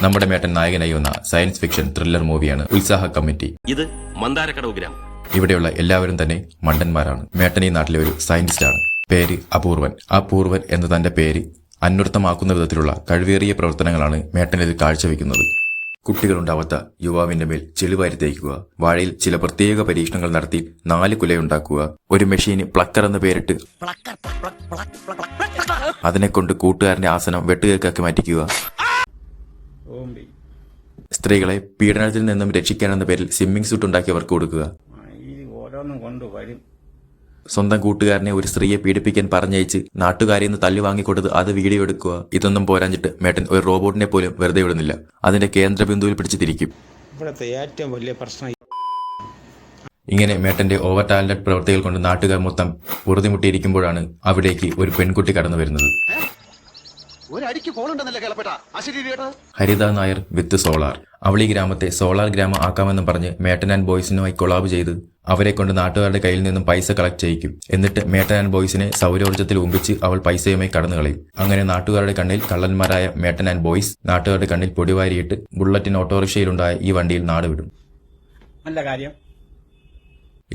നമ്മുടെ മേട്ടൻ നായകനായി വന്ന സയൻസ് ഫിക്ഷൻ ത്രില്ലർ മൂവിയാണ് ഉത്സാഹ കമ്മിറ്റി. ഇത് മന്ദാരക്കടവ് ഗ്രാമം. ഇവിടെയുള്ള എല്ലാവരും തന്നെ മണ്ടന്മാരാണ്. മേട്ടൻ ഈ നാട്ടിലെ ഒരു സയന്റിസ്റ്റാണ്. പേര് അപൂർവൻ. ആ പൂർവൻ എന്ന തന്റെ പേര് അന്വർത്ഥമാക്കുന്ന വിധത്തിലുള്ള കഴിവേറിയ പ്രവർത്തനങ്ങളാണ് മേട്ടൻ ഇത് കാഴ്ചവെക്കുന്നത്. കുട്ടികളുണ്ടാവാത്ത യുവാവിന്റെ മേൽ ചെളിവാരി തേക്കുക, വാഴയിൽ ചില പ്രത്യേക പരീക്ഷണങ്ങൾ നടത്തി 4 കുലയുണ്ടാക്കുക, ഒരു മെഷീന് പ്ലക്കർ എന്ന് പേരിട്ട് അതിനെക്കൊണ്ട് കൂട്ടുകാരന്റെ ആസനം വെട്ടുകേക്കാക്കി മാറ്റിക്കുക, സ്ത്രീകളെ പീഡനത്തിൽ നിന്നും രക്ഷിക്കാനെന്ന പേരിൽ സ്വിമ്മിംഗ് സൂട്ട് ഉണ്ടാക്കി അവർക്ക് കൊടുക്കുക, സ്വന്തം കൂട്ടുകാരനെ ഒരു സ്ത്രീയെ പീഡിപ്പിക്കാൻ പറഞ്ഞയച്ച് നാട്ടുകാരിൽ നിന്ന് തല്ലി വാങ്ങിക്കൊടുത്ത് അത് വീഡിയോ എടുക്കുക. ഇതൊന്നും പോരാഞ്ഞിട്ട് മേട്ടൻ ഒരു റോബോട്ടിനെ പോലും വെറുതെ വിടുന്നില്ല. അതിന്റെ കേന്ദ്രബിന്ദുവിൽ പിടിച്ച് തിരിക്കും. ഇവിടുത്തെ ഏറ്റവും വലിയ പ്രശ്നം ഇങ്ങനെ മേട്ടന്റെ ഓവർ ടാലന്റഡ് പ്രവൃത്തികൾ കൊണ്ട് നാട്ടുകാർ മൊത്തം ഉറുതിമുട്ടിയിരിക്കുമ്പോഴാണ് അവിടേക്ക് ഒരു പെൺകുട്ടി കടന്നു വരുന്നത്. ഹരിത നായർ വിത്ത് സോളാർ. അവൾ ഈ ഗ്രാമത്തെ സോളാർ ഗ്രാമം ആക്കാമെന്നും പറഞ്ഞ് മേട്ടൻ ആൻഡ് ബോയ്സിനുമായി കൊളാബ് ചെയ്ത് അവരെ കൊണ്ട് നാട്ടുകാരുടെ കയ്യിൽ നിന്നും പൈസ കളക്ട് ചെയ്യിക്കും. എന്നിട്ട് മേട്ടൻ ആൻഡ് ബോയ്സിനെ സൗരോർജ്ജത്തിൽ ഉമ്പിച്ച് അവൾ പൈസയുമായി കടന്നു കളയും. അങ്ങനെ നാട്ടുകാരുടെ കണ്ണിൽ കള്ളന്മാരായ മേട്ടൻ ആൻഡ് ബോയ്സ് നാട്ടുകാരുടെ കണ്ണിൽ പൊടിവാരിയിട്ട് ബുള്ളറ്റിൻ ഓട്ടോറിക്ഷയിലുണ്ടായ ഈ വണ്ടിയിൽ നാടുവിടും. നല്ല കാര്യം.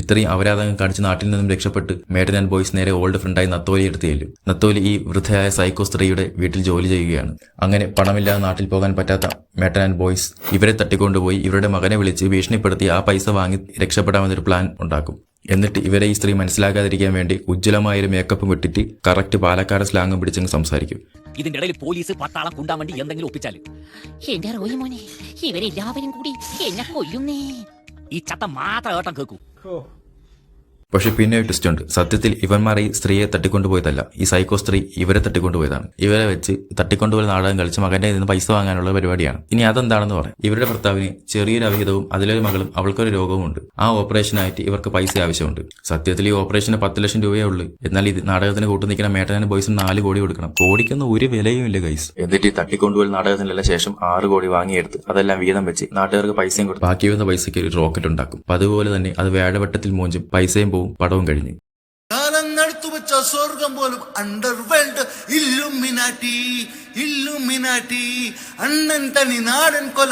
ഇത്രയും അപരാധങ്ങൾ കാണിച്ച് നാട്ടിൽ നിന്നും രക്ഷപ്പെട്ട് മേട്ടൻ ആൻഡ് ബോയ്സ് നേരെ ഓൾഡ് ഫ്രണ്ടായി നത്തോലി എടുത്ത് ചെല്ലും. നത്തോലി ഈ വൃദ്ധയായ സൈക്കോ സ്ത്രീയുടെ വീട്ടിൽ ജോലി ചെയ്യുകയാണ്. അങ്ങനെ പണമില്ലാതെ നാട്ടിൽ പോകാൻ പറ്റാത്ത മേട്ടൻ ആൻഡ് ബോയ്സ് ഇവരെ തട്ടിക്കൊണ്ടുപോയി ഇവരുടെ മകനെ വിളിച്ച് ഭീഷണിപ്പെടുത്തി ആ പൈസ വാങ്ങി രക്ഷപ്പെടാമെന്നൊരു പ്ലാൻ ഉണ്ടാക്കും. എന്നിട്ട് ഇവരെ ഈ സ്ത്രീ മനസ്സിലാക്കാതിരിക്കാൻ വേണ്ടി ഉജ്ജ്വലമായൊരു മേക്കപ്പും ഇട്ടിട്ട് കറക്റ്റ് പാലക്കാട് സ്ലാങ്ങും പിടിച്ചങ്ങ് സംസാരിക്കും. ഇതിന്റെ ഇടയിൽ പോലീസ് പട്ടാളം കൊണ്ടാൻ വേണ്ടി എന്തെങ്കിലും ഒപ്പിച്ചാല് എന്റെ റോയി മോനെ ഇവരെല്ലാവരും കൂടി എന്നെ കൊല്ലുന്നേ. ഈ ചത്ത മാത്രം ഏട്ടം കേൾക്കൂ. പക്ഷെ പിന്നെ ഒരു ട്വിസ്റ്റ് ഉണ്ട്. സത്യത്തിൽ ഇവന്മാർ ഈ സ്ത്രീയെ തട്ടിക്കൊണ്ടുപോയതല്ല, ഈ സൈക്കോ സ്ത്രീ ഇവരെ തട്ടിക്കൊണ്ടുപോയതാണ്. ഇവരെ വെച്ച് തട്ടിക്കൊണ്ടുപോയ നാടകം കളിച്ച് മകന്റെ നിന്ന് പൈസ വാങ്ങാനുള്ള പരിപാടിയാണ്. ഇനി അതെന്താണെന്ന് പറയാം. ഇവരുടെ ഭർത്താവിന് ചെറിയൊരു അവിഹിതവും അതിലൊരു മകളും അവൾക്കൊരു രോഗവും ഉണ്ട്. ആ ഓപ്പറേഷനായിട്ട് ഇവർക്ക് പൈസ ആവശ്യമുണ്ട്. സത്യത്തിൽ ഈ ഓപ്പറേഷന് 10 ലക്ഷം രൂപയേ ഉള്ളൂ. എന്നാൽ ഇത് നാടകത്തിന് കൂട്ടു നിൽക്കുന്ന മേട്ടൻ ബോയ്സിന് 4 കോടി കൊടുക്കണം. കോടിക്കൊന്നും ഒരു വിലയും ഇല്ല ഗൈസ്. എന്നിട്ട് ഈ തട്ടിക്കൊണ്ടുപോയ നാടകത്തിനെല്ലാം ശേഷം 6 കോടി വാങ്ങിയെടുത്ത് അതെല്ലാം വീതം വെച്ച് നാട്ടുകാർക്ക് പൈസയും കൊടുത്ത് ബാക്കി വന്ന പൈസയ്ക്ക് ഒരു റോക്കറ്റ് ഉണ്ടാക്കും. അതുപോലെ തന്നെ അത് വേഴവട്ടത്തിൽ മോഞ്ചും പൈസയും പോവും, പടവും കഴിഞ്ഞു. കാലം നടത്തുവച്ച സ്വർഗം പോലും അണ്ടർവേൾഡ് ഇല്ലുമിനാറ്റി അണ്ണൻ തനി നാടൻ കൊലം.